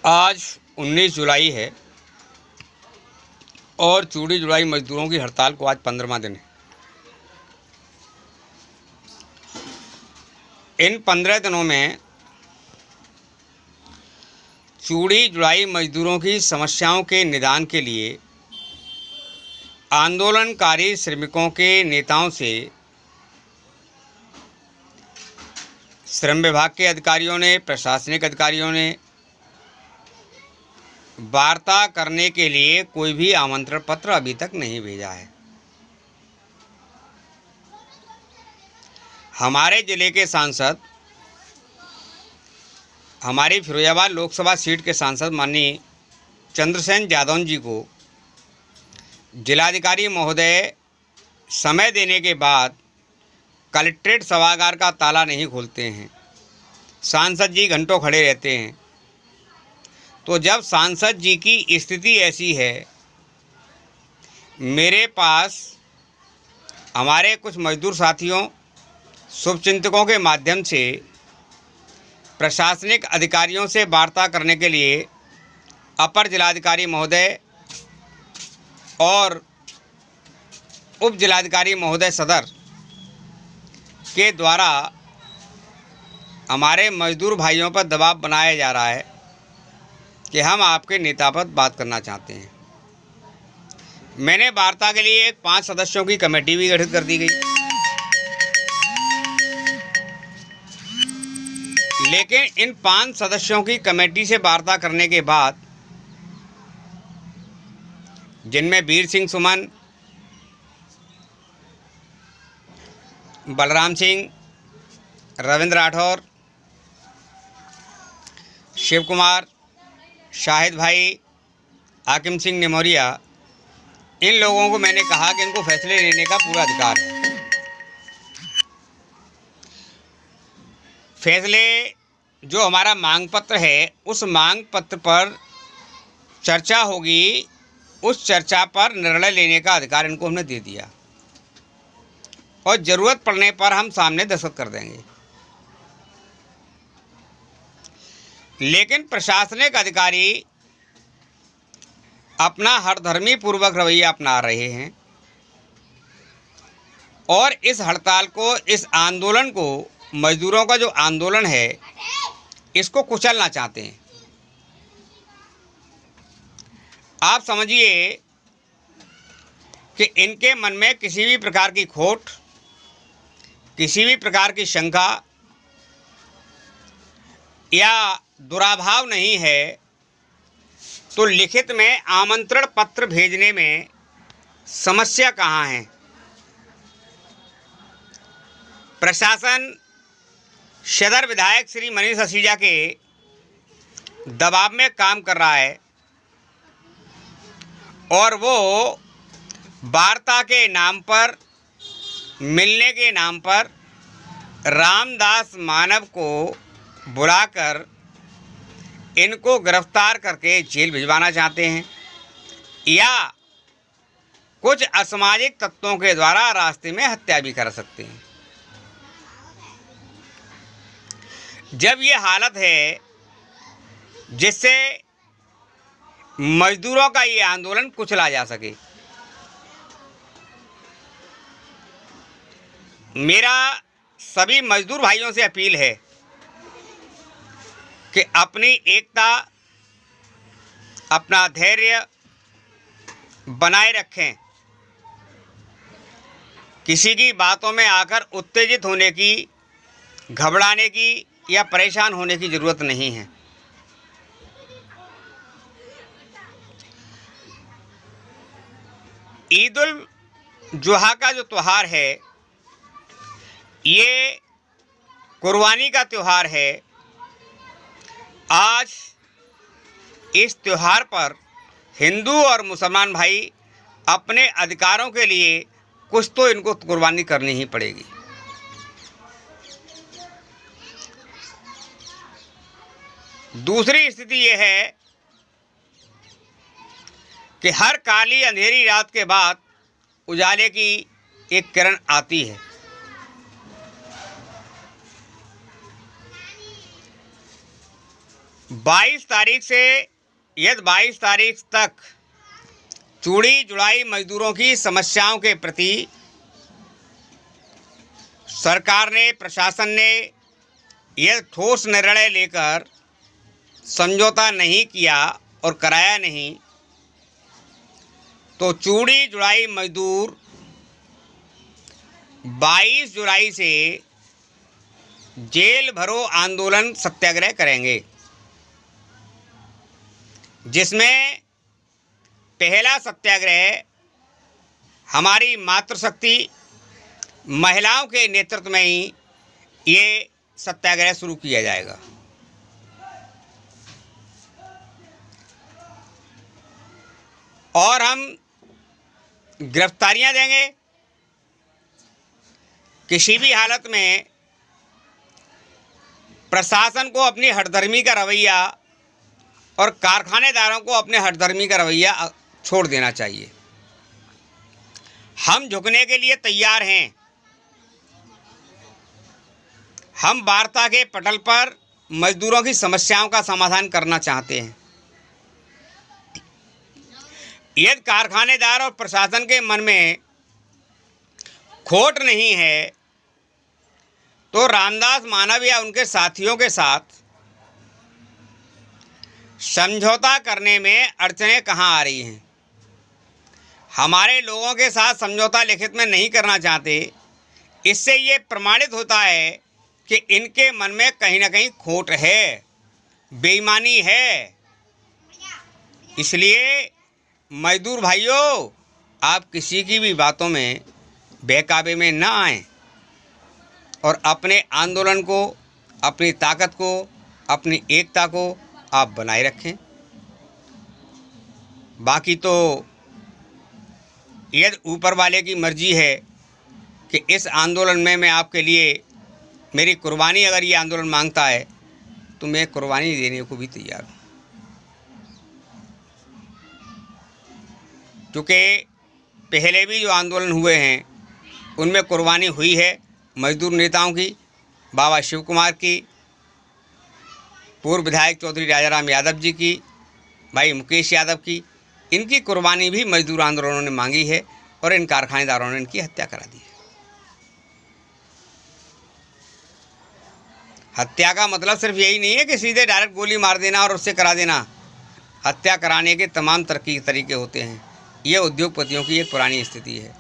आज 19 जुलाई है और चूड़ी जुड़ाई मजदूरों की हड़ताल को आज 15वां दिन है। इन 15 दिनों में चूड़ी जुड़ाई मजदूरों की समस्याओं के निदान के लिए आंदोलनकारी श्रमिकों के नेताओं से श्रम विभाग के अधिकारियों ने, प्रशासनिक अधिकारियों ने वार्ता करने के लिए कोई भी आमंत्रण पत्र अभी तक नहीं भेजा है। हमारे जिले के सांसद, हमारी फिरोजाबाद लोकसभा सीट के सांसद माननीय चंद्रसेन यादव जी को जिलाधिकारी महोदय समय देने के बाद कलेक्ट्रेट सभागार का ताला नहीं खोलते हैं। सांसद जी घंटों खड़े रहते हैं। तो जब सांसद जी की स्थिति ऐसी है, मेरे पास हमारे कुछ मजदूर साथियों, शुभचिंतकों के माध्यम से प्रशासनिक अधिकारियों से वार्ता करने के लिए अपर जिलाधिकारी महोदय और उप जिलाधिकारी महोदय सदर के द्वारा हमारे मजदूर भाइयों पर दबाव बनाया जा रहा है कि हम आपके नेता पर बात करना चाहते हैं। मैंने वार्ता के लिए एक 5 सदस्यों की कमेटी भी गठित कर दी गई, लेकिन इन 5 सदस्यों की कमेटी से वार्ता करने के बाद, जिनमें वीर सिंह सुमन, बलराम सिंह, रविंद्र राठौर, शिव कुमार, शाहिद भाई, हाकिम सिंह निमोरिया, इन लोगों को मैंने कहा कि इनको फैसले लेने का पूरा अधिकार है। फैसले जो हमारा मांग पत्र है, उस मांग पत्र पर चर्चा होगी, उस चर्चा पर निर्णय लेने का अधिकार इनको हमने दे दिया और ज़रूरत पड़ने पर हम सामने दस्तखत कर देंगे। लेकिन प्रशासनिक अधिकारी अपना हठधर्मी पूर्वक रवैया अपना रहे हैं और इस हड़ताल को, इस आंदोलन को, मजदूरों का जो आंदोलन है, इसको कुचलना चाहते हैं। आप समझिए कि इनके मन में किसी भी प्रकार की खोट, किसी भी प्रकार की शंका या दुराभाव नहीं है, तो लिखित में आमंत्रण पत्र भेजने में समस्या कहाँ है? प्रशासन सदर विधायक श्री मनीष असीजा के दबाव में काम कर रहा है और वो वार्ता के नाम पर, मिलने के नाम पर रामदास मानव को बुलाकर इनको गिरफ्तार करके जेल भिजवाना चाहते हैं या कुछ असामाजिक तत्वों के द्वारा रास्ते में हत्या भी कर सकते हैं। जब ये हालत है जिससे मजदूरों का ये आंदोलन कुचला जा सके, मेरा सभी मजदूर भाइयों से अपील है कि अपनी एकता, अपना धैर्य बनाए रखें। किसी की बातों में आकर उत्तेजित होने की, घबराने की या परेशान होने की ज़रूरत नहीं है। ईद उल जुहा का जो त्यौहार है, ये कुर्बानी का त्यौहार है। आज इस त्यौहार पर हिंदू और मुसलमान भाई अपने अधिकारों के लिए कुछ तो इनको कुर्बानी करनी ही पड़ेगी। दूसरी स्थिति ये है कि हर काली अंधेरी रात के बाद उजाले की एक किरण आती है। 22 तारीख से यदि 22 तारीख तक चूड़ी जुड़ाई मजदूरों की समस्याओं के प्रति सरकार ने, प्रशासन ने यह ठोस निर्णय लेकर समझौता नहीं किया और कराया नहीं, तो चूड़ी जुड़ाई मजदूर 22 जुलाई से जेल भरो आंदोलन सत्याग्रह करेंगे, जिसमें पहला सत्याग्रह हमारी मातृशक्ति महिलाओं के नेतृत्व में ही ये सत्याग्रह शुरू किया जाएगा। और हम गिरफ्तारियां देंगे। किसी भी हालत में प्रशासन को अपनी हठधर्मी का रवैया और कारखानेदारों को अपने हठधर्मी का रवैया छोड़ देना चाहिए। हम झुकने के लिए तैयार हैं। हम वार्ता के पटल पर मजदूरों की समस्याओं का समाधान करना चाहते हैं। यदि कारखानेदार और प्रशासन के मन में खोट नहीं है, तो रामदास मानव या उनके साथियों के साथ समझौता करने में अड़चनें कहाँ आ रही हैं। हमारे लोगों के साथ समझौता लिखित में नहीं करना चाहते। इससे ये प्रमाणित होता है कि इनके मन में कहीं ना कहीं खोट है, बेईमानी है। इसलिए मजदूर भाइयों, आप किसी की भी बातों में बहकावे में ना आएं और अपने आंदोलन को, अपनी ताकत को, अपनी एकता को आप बनाए रखें। बाकी तो यदि ऊपर वाले की मर्जी है कि इस आंदोलन में मैं आपके लिए मेरी कुर्बानी, अगर ये आंदोलन मांगता है तो मैं कुर्बानी देने को भी तैयार हूँ। क्योंकि पहले भी जो आंदोलन हुए हैं उनमें कुर्बानी हुई है मजदूर नेताओं की, बाबा शिव कुमार की, पूर्व विधायक चौधरी राजाराम यादव जी की, भाई मुकेश यादव की। इनकी कुर्बानी भी मजदूर आंदोलनों ने मांगी है और इन कारखानेदारों ने इनकी हत्या करा दी है। हत्या का मतलब सिर्फ यही नहीं है कि सीधे डायरेक्ट गोली मार देना और उससे करा देना। हत्या कराने के तमाम तरीके होते हैं। ये उद्योगपतियों की एक पुरानी स्थिति है।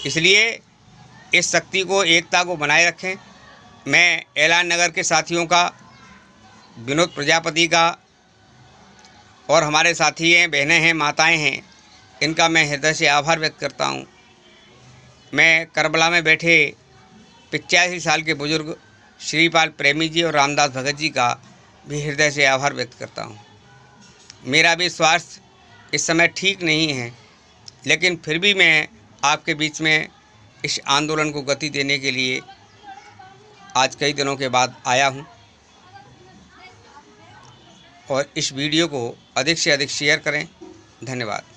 इसलिए इस शक्ति को, एकता को बनाए रखें। मैं ऐलान नगर के साथियों का, विनोद प्रजापति का और हमारे साथी हैं, बहनें हैं, माताएं हैं, इनका मैं हृदय से आभार व्यक्त करता हूं। मैं करबला में बैठे 85 साल के बुजुर्ग श्रीपाल प्रेमी जी और रामदास भगत जी का भी हृदय से आभार व्यक्त करता हूं। मेरा भी स्वास्थ्य इस समय ठीक नहीं है, लेकिन फिर भी मैं आपके बीच में इस आंदोलन को गति देने के लिए आज कई दिनों के बाद आया हूं। और इस वीडियो को अधिक से अधिक शेयर करें। धन्यवाद।